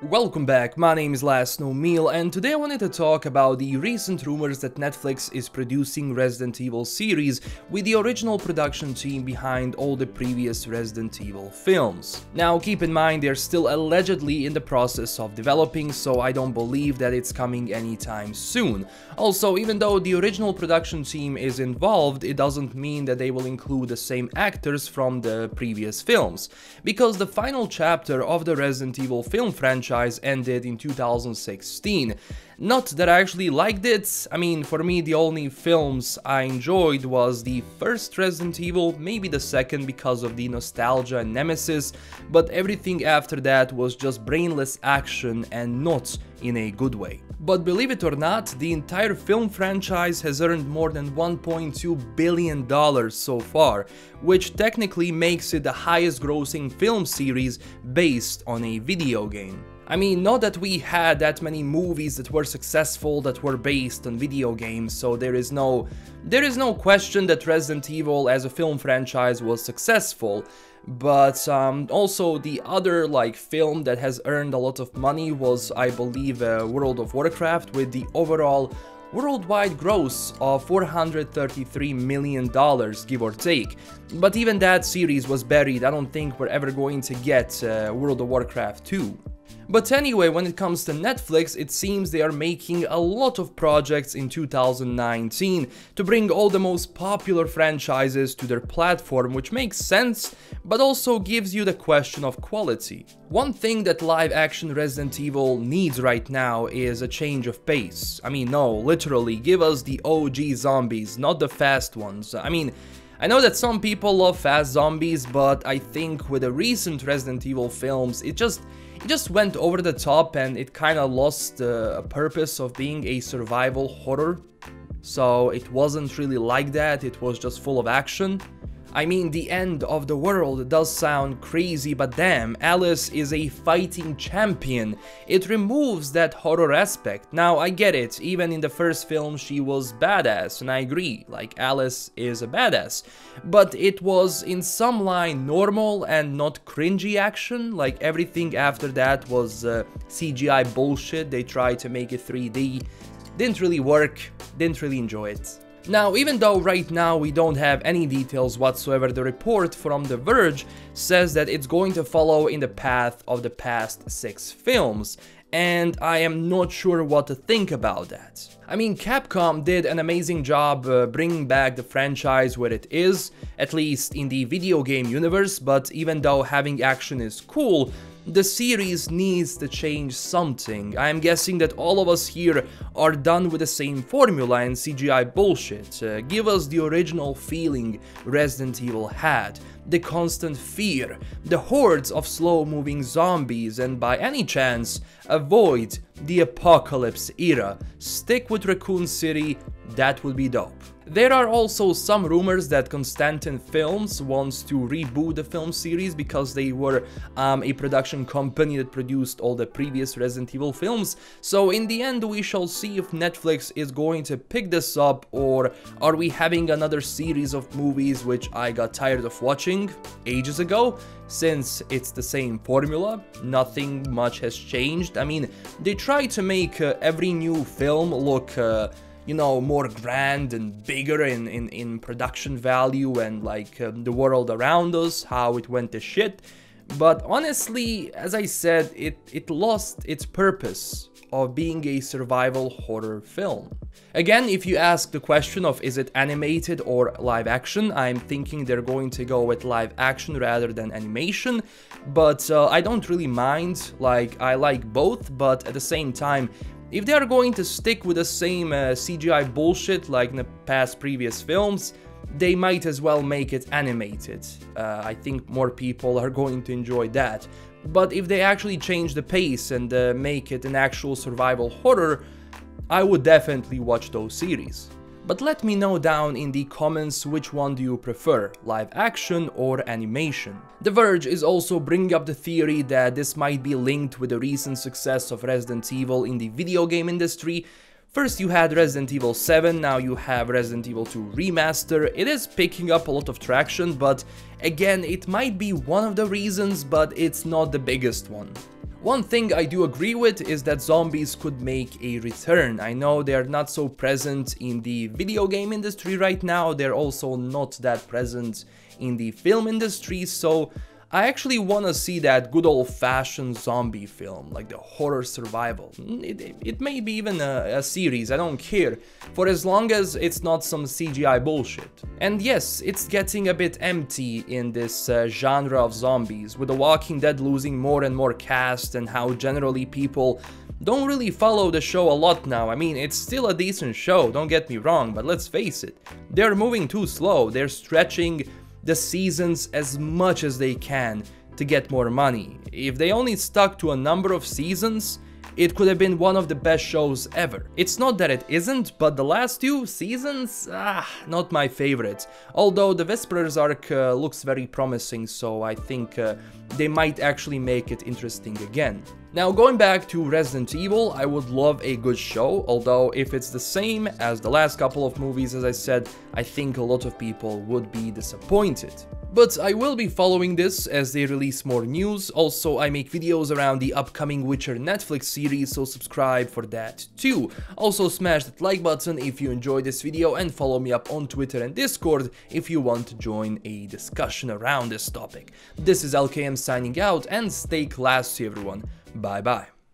Welcome back, my name is LastKnownMeal, and today I wanted to talk about the recent rumors that Netflix is producing Resident Evil series with the original production team behind all the previous Resident Evil films. Now keep in mind they're still allegedly in the process of developing, so I don't believe that it's coming anytime soon. Also, even though the original production team is involved, it doesn't mean that they will include the same actors from the previous films, because the final chapter of the Resident Evil film franchise ended in 2016. Not that I actually liked it. I mean, for me the only films I enjoyed was the first Resident Evil, maybe the second because of the nostalgia and Nemesis, but everything after that was just brainless action and not in a good way. But believe it or not, the entire film franchise has earned more than $1.2 billion so far, which technically makes it the highest grossing film series based on a video game. I mean, not that we had that many movies that were successful that were based on video games, so there is no question that Resident Evil as a film franchise was successful. But also the other film that has earned a lot of money was, I believe, World of Warcraft, with the overall worldwide gross of $433 million, give or take. But even that series was buried. I don't think we're ever going to get World of Warcraft 2. But anyway, when it comes to Netflix, it seems they are making a lot of projects in 2019 to bring all the most popular franchises to their platform, which makes sense, but also gives you the question of quality. One thing that live-action Resident Evil needs right now is a change of pace. I mean, no, literally, give us the OG zombies, not the fast ones. I mean, I know that some people love fast zombies, but I think with the recent Resident Evil films, it just went over the top and it kinda lost the purpose of being a survival horror. So it wasn't really like that, it was just full of action. I mean, the end of the world does sound crazy, but damn, Alice is a fighting champion. It removes that horror aspect. Now, I get it, even in the first film she was badass, and I agree, Alice is a badass. But it was in some line normal and not cringy action, everything after that was CGI bullshit. They tried to make it 3D, didn't really work, didn't really enjoy it. Now, even though right now we don't have any details whatsoever, the report from The Verge says that it's going to follow in the path of the past 6 films, and I am not sure what to think about that. I mean, Capcom did an amazing job bringing back the franchise where it is, at least in the video game universe, but even though having action is cool, the series needs to change something. I am guessing that all of us here are done with the same formula and CGI bullshit. Give us the original feeling Resident Evil had, the constant fear, the hordes of slow-moving zombies, and by any chance, avoid the apocalypse era. Stick with Raccoon City, that would be dope. There are also some rumors that Constantin Films wants to reboot the film series because they were a production company that produced all the previous Resident Evil films. So in the end we shall see if Netflix is going to pick this up, or are we having another series of movies which I got tired of watching ages ago. Since it's the same formula, nothing much has changed. I mean, they try to make every new film look you know, more grand and bigger in production value and the world around us, how it went to shit. But honestly, as I said, it lost its purpose of being a survival horror film. Again, if you ask the question of is it animated or live action, I'm thinking they're going to go with live action rather than animation, but I don't really mind. I like both, but at the same time, if they are going to stick with the same CGI bullshit like in the past previous films, they might as well make it animated. I think more people are going to enjoy that. But if they actually change the pace and make it an actual survival horror, I would definitely watch those series. But let me know down in the comments which one do you prefer, live action or animation. The Verge is also bringing up the theory that this might be linked with the recent success of Resident Evil in the video game industry. First you had Resident Evil 7, now you have Resident Evil 2 Remaster. It is picking up a lot of traction, but again, it might be one of the reasons, but it's not the biggest one. One thing I do agree with is that zombies could make a return. I know they're not so present in the video game industry right now, they're also not that present in the film industry, so I actually want to see that good old-fashioned zombie film, like the horror survival. It may be even a series, I don't care, for as long as it's not some CGI bullshit. And yes, it's getting a bit empty in this genre of zombies, with The Walking Dead losing more and more cast and how generally people don't really follow the show a lot now. I mean, it's still a decent show, don't get me wrong, but let's face it, they're moving too slow, they're stretching the seasons as much as they can to get more money. If they only stuck to a number of seasons, it could have been one of the best shows ever. It's not that it isn't, but the last 2 seasons, not my favorite. Although the Whisperers arc looks very promising, so I think they might actually make it interesting again. Now, going back to Resident Evil, I would love a good show, although if it's the same as the last couple of movies, as I said, I think a lot of people would be disappointed. But I will be following this as they release more news. Also, I make videos around the upcoming Witcher Netflix series, so subscribe for that too. Also, smash that like button if you enjoyed this video and follow me up on Twitter and Discord if you want to join a discussion around this topic. This is LKM signing out, and stay classy everyone. Bye bye.